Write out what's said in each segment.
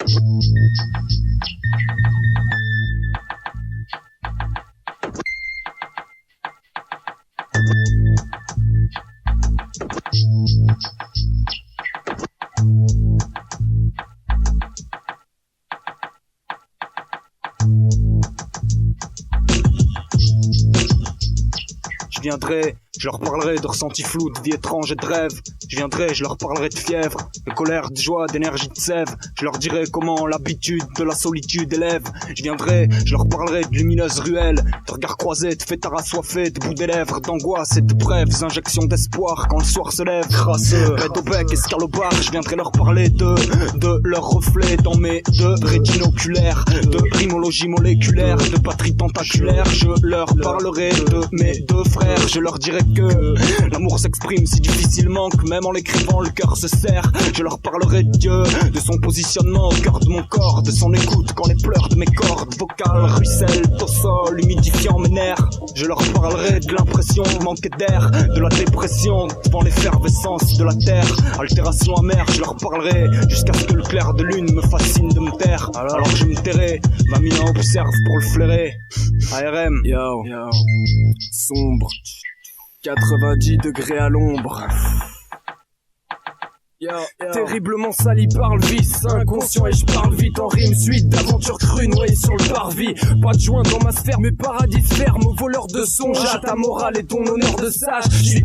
Je viendrai, je leur parlerai de ressentis flous, de vie étrange et de rêves. Je viendrai, je leur parlerai de fièvre, de colère, de joie, d'énergie, de sève. Je leur dirai comment l'habitude de la solitude élève. Je viendrai, je leur parlerai de lumineuses ruelles, de regards croisés, de fêtards assoiffés, de bouts des lèvres, d'angoisse et de brèves injections d'espoir quand le soir se lève. Crasseux, raide au bec, escalopard, je viendrai leur parler de leurs reflets dans mes deux rétines oculaires, de rhymologie moléculaire, de patrie tentaculaire. Je leur parlerai de mes deux frères. Je leur dirai que l'amour s'exprime si difficilement que même en l'écrivant le cœur se serre. Je leur parlerai de Dieu, de son positionnement au cœur de mon corps, de son écoute quand les pleurs de mes cordes vocales ruissellent au sol, humidifiant mes nerfs. Je leur parlerai de l'impression de manquer d'air, de la dépression devant l'effervescence de la terre, altération amère. Je leur parlerai jusqu'à ce que le clair de lune me fascine de me taire. Alors je me tairai, ma mine observe pour le flairer. ARM, yo, sombre, 90 degrés à l'ombre. Terriblement sali par le vice, inconscient et je parle vite en rime. Suite d'aventures crues noyées sur le parvis. Pas de joint dans ma sphère, mais paradis ferme aux voleurs de son. J'ai ta morale et ton honneur de sage. Je suis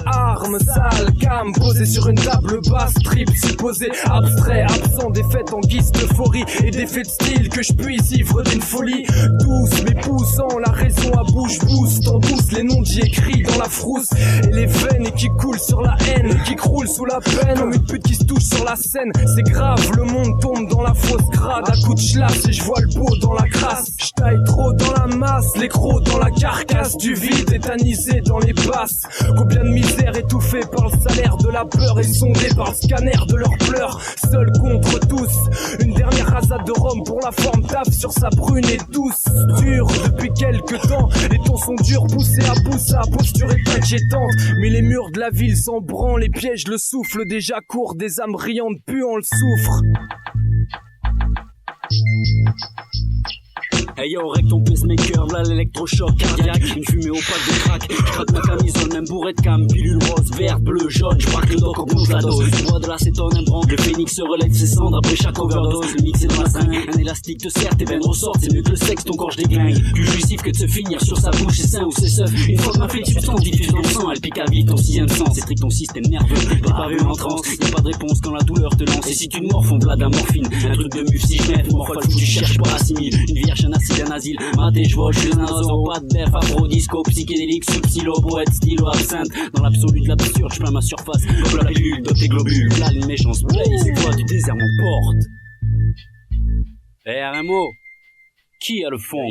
arme, sale, cam, posé sur une table basse, trip supposé, abstrait, absent, défaite en guise d'euphorie et d'effet de style que je puisse ivre d'une folie douce, mais poussant la raison à bouche boost en douce les noms j'y écris dans la frousse et les veines qui coulent sur la haine qui croule sous la peine. Une pute qui se touche sur la scène, c'est grave, le monde tombe dans la fausse grade à coups de chlasse et je vois le beau dans la crasse. J'taille trop dans la masse, les crocs dans la carcasse du vide, étanisé dans les basses. Combien de misère étouffée par le salaire de la peur et sondée par le scanner de leurs pleurs. Seul contre tous, une dernière rasade de rhum pour la forme taf sur sa brune et douce. Dure depuis quelques temps, les tons sont durs, poussés à bout, sa posture est inquiétante. Mais les murs de la ville s'en branlent, les pièges, le souffle déjà court, des âmes riantes puant le soufre. Hey yo, règle ton pacemaker, là l'électrochoc cardiaque. Une fumée au pack de crack, j'craque ma camisole, même bourré de cam. Pilule rose, vert, bleu, jaune, j'braque le doc, augmente la dose. Je bois de l'acétone, un branque, le phénix se relève ses cendres après chaque overdose. Le mix est dans la scène, un élastique te serre, tes veines ressortent. C'est mieux que le sexe, ton corps j'déglingue. Plus jouissif que de se finir sur sa bouche, c'est sain ou c'est seuf. Une fois que ma fille substance diffuse dans le sang, elle pique à vite ton sixième sens. C'est strict ton système nerveux, t'es pas vu en transe. Y'a pas de réponse quand la douleur te lance. Et si tu te mords, font de la morphine. Un truc de muf, si je mets, morphole, tu cherches pas assimile. Une vierge, un acide, un asile. Maté, je vois, je suis un oiseau, pas de bef, afro-disco, psychédélique, subsilo, poète, stylo, absinthe. Dans l'absolu de l'absurde, je plains ma surface, comme la pilule de tes globules. Là, une méchance blaze, c'est toi du désert m'emporte. RMO, qui a le fond?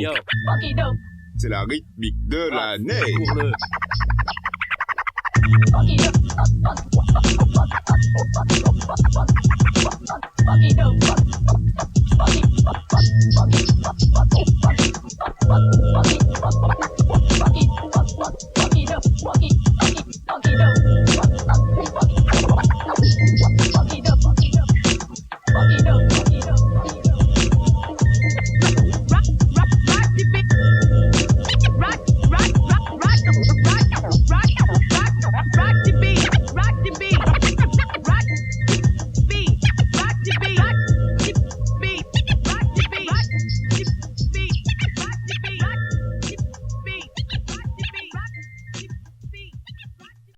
C'est la rythmique de l'année. Pour le...